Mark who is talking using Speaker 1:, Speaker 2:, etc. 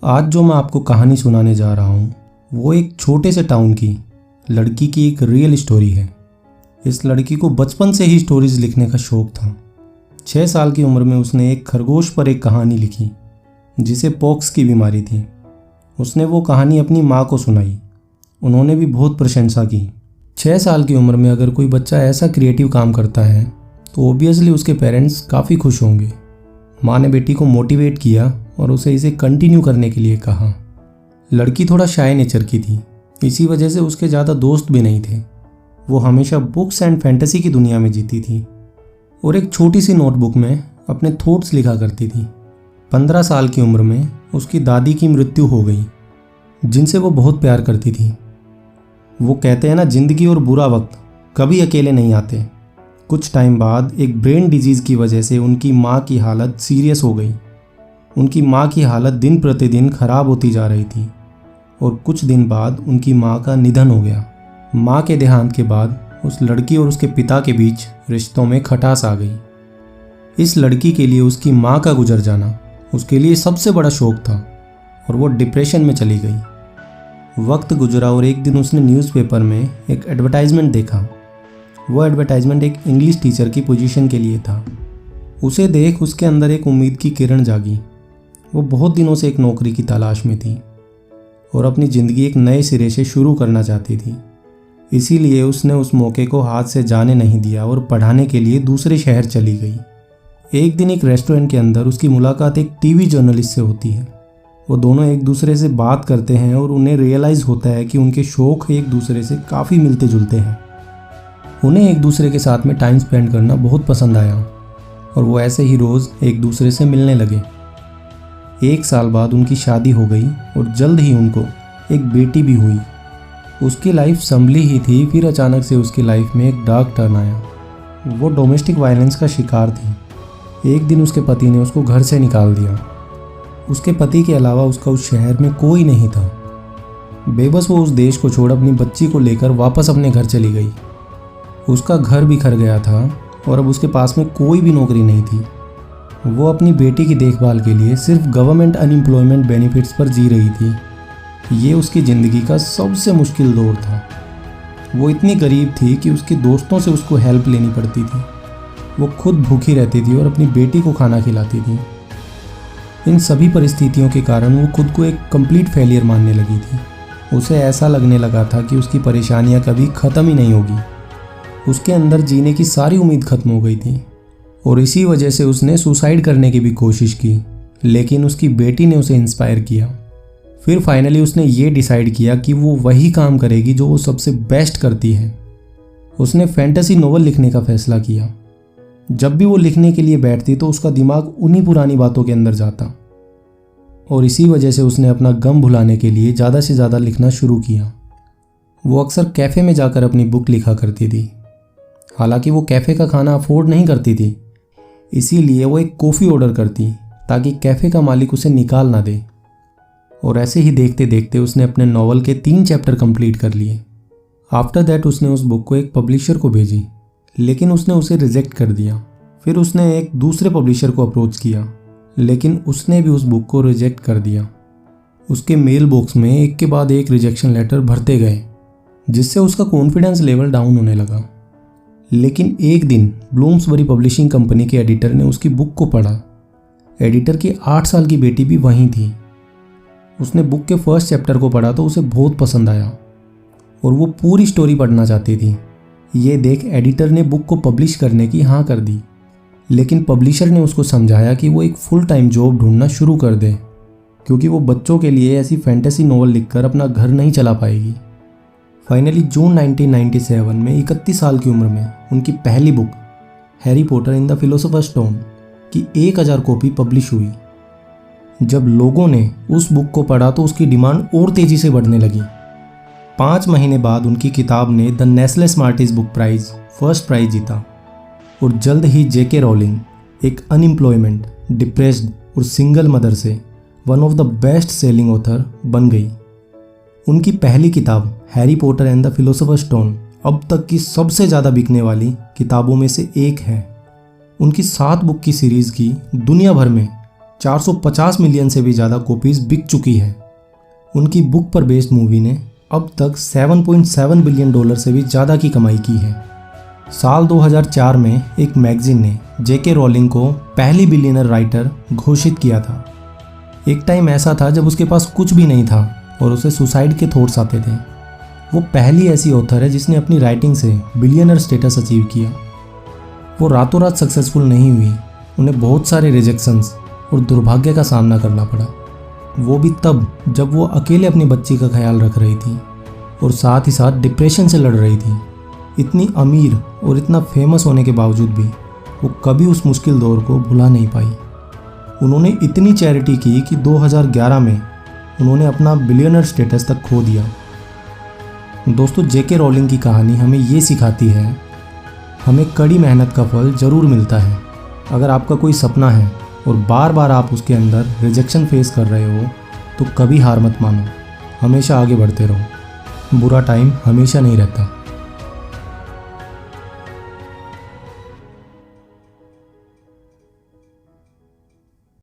Speaker 1: आज जो मैं आपको कहानी सुनाने जा रहा हूँ वो एक छोटे से टाउन की लड़की की एक रियल स्टोरी है। इस लड़की को बचपन से ही स्टोरीज लिखने का शौक था। 6 साल की उम्र में उसने एक खरगोश पर एक कहानी लिखी जिसे पॉक्स की बीमारी थी। उसने वो कहानी अपनी माँ को सुनाई। उन्होंने भी बहुत प्रशंसा की। 6 साल की उम्र में अगर कोई बच्चा ऐसा क्रिएटिव काम करता है तो ओबियसली उसके पेरेंट्स काफ़ी खुश होंगे। माँ ने बेटी को मोटिवेट किया और उसे इसे कंटिन्यू करने के लिए कहा। लड़की थोड़ा शाय नेचर की थी, इसी वजह से उसके ज़्यादा दोस्त भी नहीं थे। वो हमेशा बुक्स एंड फैंटेसी की दुनिया में जीती थी और एक छोटी सी नोटबुक में अपने थॉट्स लिखा करती थी। 15 साल की उम्र में उसकी दादी की मृत्यु हो गई, जिनसे वो बहुत प्यार करती थी। वो कहते हैं ना, जिंदगी और बुरा वक्त कभी अकेले नहीं आते। कुछ टाइम बाद एक ब्रेन डिजीज़ की वजह से उनकी माँ की हालत सीरियस हो गई। उनकी माँ की हालत दिन प्रतिदिन खराब होती जा रही थी और कुछ दिन बाद उनकी माँ का निधन हो गया। माँ के देहांत के बाद उस लड़की और उसके पिता के बीच रिश्तों में खटास आ गई। इस लड़की के लिए उसकी माँ का गुजर जाना उसके लिए सबसे बड़ा शौक था और वो डिप्रेशन में चली गई। वक्त गुजरा और एक दिन उसने न्यूज़पेपर में एक एडवर्टाइजमेंट देखा। वो एडवर्टाइजमेंट एक इंग्लिश टीचर की पोजीशन के लिए था। उसे देख उसके अंदर एक उम्मीद की किरण जागी। वो बहुत दिनों से एक नौकरी की तलाश में थी और अपनी ज़िंदगी एक नए सिरे से शुरू करना चाहती थी। इसीलिए उसने उस मौके को हाथ से जाने नहीं दिया और पढ़ाने के लिए दूसरे शहर चली गई। एक दिन एक रेस्टोरेंट के अंदर उसकी मुलाकात एक टीवी जर्नलिस्ट से होती है। वो दोनों एक दूसरे से बात करते हैं और उन्हें रियलाइज़ होता है कि उनके शौक़ एक दूसरे से काफ़ी मिलते जुलते हैं। उन्हें एक दूसरे के साथ में टाइम स्पेंड करना बहुत पसंद आया और वो ऐसे ही रोज़ एक दूसरे से मिलने लगे। 1 साल बाद उनकी शादी हो गई और जल्द ही उनको एक बेटी भी हुई। उसकी लाइफ संभली ही थी, फिर अचानक से उसकी लाइफ में एक डार्क टर्न आया। वो डोमेस्टिक वायलेंस का शिकार थी। एक दिन उसके पति ने उसको घर से निकाल दिया। उसके पति के अलावा उसका उस शहर में कोई नहीं था। बेबस वो उस देश को छोड़ अपनी बच्ची को लेकर वापस अपने घर चली गई। उसका घर बिखर गया था और अब उसके पास में कोई भी नौकरी नहीं थी। वो अपनी बेटी की देखभाल के लिए सिर्फ गवर्नमेंट अनएम्प्लॉयमेंट बेनिफिट्स पर जी रही थी। ये उसकी ज़िंदगी का सबसे मुश्किल दौर था। वो इतनी गरीब थी कि उसके दोस्तों से उसको हेल्प लेनी पड़ती थी। वो खुद भूखी रहती थी और अपनी बेटी को खाना खिलाती थी। इन सभी परिस्थितियों के कारण वो खुद को एक कंप्लीट फेलियर मानने लगी थी। उसे ऐसा लगने लगा था कि उसकी परेशानियां कभी ख़त्म ही नहीं होगी। उसके अंदर जीने की सारी उम्मीद खत्म हो गई थी और इसी वजह से उसने सुसाइड करने की भी कोशिश की, लेकिन उसकी बेटी ने उसे इंस्पायर किया। फिर फाइनली उसने ये डिसाइड किया कि वो वही काम करेगी जो वो सबसे बेस्ट करती है। उसने फैंटेसी नोवेल लिखने का फैसला किया। जब भी वो लिखने के लिए बैठती तो उसका दिमाग उन्हीं पुरानी बातों के अंदर जाता और इसी वजह से उसने अपना गम भुलाने के लिए ज़्यादा से ज़्यादा लिखना शुरू किया। वो अक्सर कैफ़े में जाकर अपनी बुक लिखा करती थी। हालांकि वो कैफ़े का खाना अफोर्ड नहीं करती थी, इसीलिए वो एक कॉफ़ी ऑर्डर करती ताकि कैफ़े का मालिक उसे निकाल ना दे। और ऐसे ही देखते देखते उसने अपने नॉवल के 3 चैप्टर कंप्लीट कर लिए। आफ्टर दैट उसने उस बुक को एक पब्लिशर को भेजी, लेकिन उसने उसे रिजेक्ट कर दिया। फिर उसने एक दूसरे पब्लिशर को अप्रोच किया, लेकिन उसने भी उस बुक को रिजेक्ट कर दिया। उसके मेल बॉक्स में एक के बाद एक रिजेक्शन लेटर भरते गए, जिससे उसका कॉन्फिडेंस लेवल डाउन होने लगा। लेकिन एक दिन ब्लूम्सबरी पब्लिशिंग कंपनी के एडिटर ने उसकी बुक को पढ़ा। एडिटर की 8 साल की बेटी भी वहीं थी। उसने बुक के फर्स्ट चैप्टर को पढ़ा तो उसे बहुत पसंद आया और वो पूरी स्टोरी पढ़ना चाहती थी। ये देख एडिटर ने बुक को पब्लिश करने की हाँ कर दी, लेकिन पब्लिशर ने उसको समझाया कि वो एक फुल टाइम जॉब ढूंढना शुरू कर दे, क्योंकि वो बच्चों के लिए ऐसी फैंटेसी नोवेल लिखकर अपना घर नहीं चला पाएगी। फाइनली जून 1997 में 31 साल की उम्र में उनकी पहली book Harry Potter in the philosophers stone की 1000 कॉपी पब्लिश हुई। जब लोगों ने उस बुक को पढ़ा तो उसकी डिमांड और तेज़ी से बढ़ने लगी। 5 महीने बाद उनकी किताब ने the Nestle Smarties book prize first prize जीता और जल्द ही जेके रोलिंग एक अनएम्प्लॉयमेंट, डिप्रेस्ड और सिंगल मदर से one of the best selling author बन गई। उनकी पहली किताब Harry Potter and the philosophers Stone अब तक की सबसे ज़्यादा बिकने वाली किताबों में से एक है। उनकी 7 बुक की सीरीज़ की दुनिया भर में 450 मिलियन से भी ज़्यादा कॉपीज़ बिक चुकी है। उनकी बुक पर बेस्ड मूवी ने अब तक 7.7 बिलियन डॉलर से भी ज़्यादा की कमाई की है। साल 2004 में एक मैगजीन ने जेके रोलिंग को पहली बिलियनर राइटर घोषित किया था। एक टाइम ऐसा था जब उसके पास कुछ भी नहीं था और उसे सुसाइड के थॉट्स आते थे। वो पहली ऐसी ऑथर है जिसने अपनी राइटिंग से बिलियनर स्टेटस अचीव किया। वो रातों रात सक्सेसफुल नहीं हुई, उन्हें बहुत सारे रिजेक्शंस और दुर्भाग्य का सामना करना पड़ा। वो भी तब जब वो अकेले अपनी बच्ची का ख्याल रख रही थी और साथ ही साथ डिप्रेशन से लड़ रही थी। इतनी अमीर और इतना फेमस होने के बावजूद भी वो कभी उस मुश्किल दौर को भुला नहीं पाई। उन्होंने इतनी चैरिटी की कि 2011 में उन्होंने अपना बिलियनर स्टेटस तक खो दिया। दोस्तों, जेके रोलिंग की कहानी हमें ये सिखाती है, हमें कड़ी मेहनत का फल ज़रूर मिलता है। अगर आपका कोई सपना है और बार बार आप उसके अंदर रिजेक्शन फेस कर रहे हो तो कभी हार मत मानो, हमेशा आगे बढ़ते रहो। बुरा टाइम हमेशा नहीं रहता।